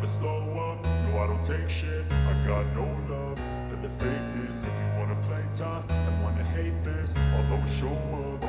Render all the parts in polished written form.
slow up, no I don't take shit. I got no love for the fakeness. If you wanna play tough and wanna hate this, I'll always show up.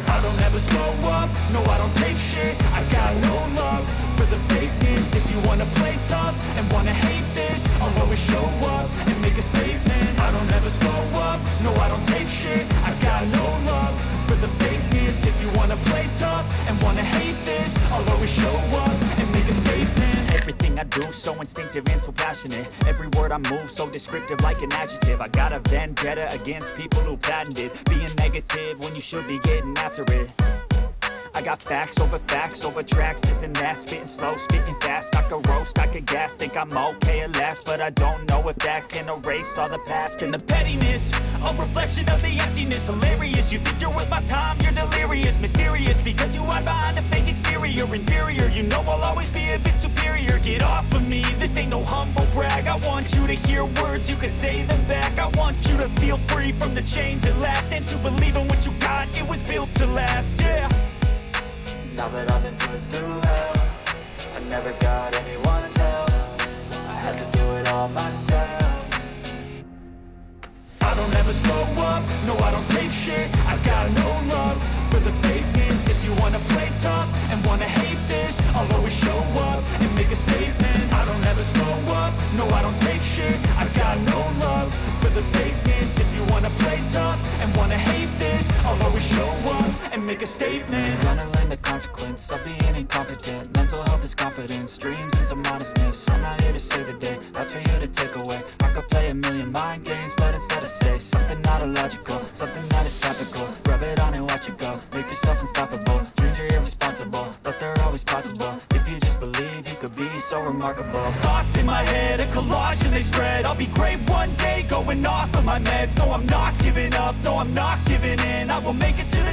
I don't ever slow up, no I don't take shit. I got no love for the fakeness. If you wanna play tough and wanna hate this, I'll always show up and make a statement. I don't ever slow up, no I don't take shit. I got no love for the fakeness. If you wanna play tough and wanna hate this, I'll always show up and make a statement. Everything I do so instinctive and so passionate. Every word I move so descriptive like an adjective. I got a vendetta against people who patented being negative when you should be getting after it. I got facts over tracks, this and that. Spitting slow, spitting fast. I could roast, I could gas. Think I'm okay at last, but I don't know if that can erase all the past. And the pettiness, a reflection of the emptiness. Hilarious, you think you're worth my time, you're delirious. Mysterious, because you hide behind a fake exterior. Inferior, you know I'll always be a bit superior. Get off of me, this ain't no humble brag. I want you to hear words, you can say them back. I want you to feel free from the chains at last, and to believe in what you got, it was built to last, yeah. Now that I've been put through hell, I never got anyone's help. I had to do it all myself. I don't ever slow up, no I don't take shit. I got no love for the fakeness. If you wanna play tough and wanna hate this, I'll always show up and make a statement. I don't ever slow up, no I don't take shit. I got no love for the fakeness. If you wanna play tough and wanna hate this, I'll always show up and make a statement. Gonna learn the consequence of being incompetent. Mental health is confidence, dreams and some modestness. I'm not here to save the day, that's for you to take away. I could play a million mind games, but instead I say something not illogical, something that is topical. Rub it on and watch it go, make yourself unstoppable. Dreams are irresponsible, but they're always possible. If you just believe, you could be so remarkable. Thoughts in my head, a collage and they spread. I'll be great one day, going off of my meds. No, I'm not giving up, no, I'm not giving in. I will make it to the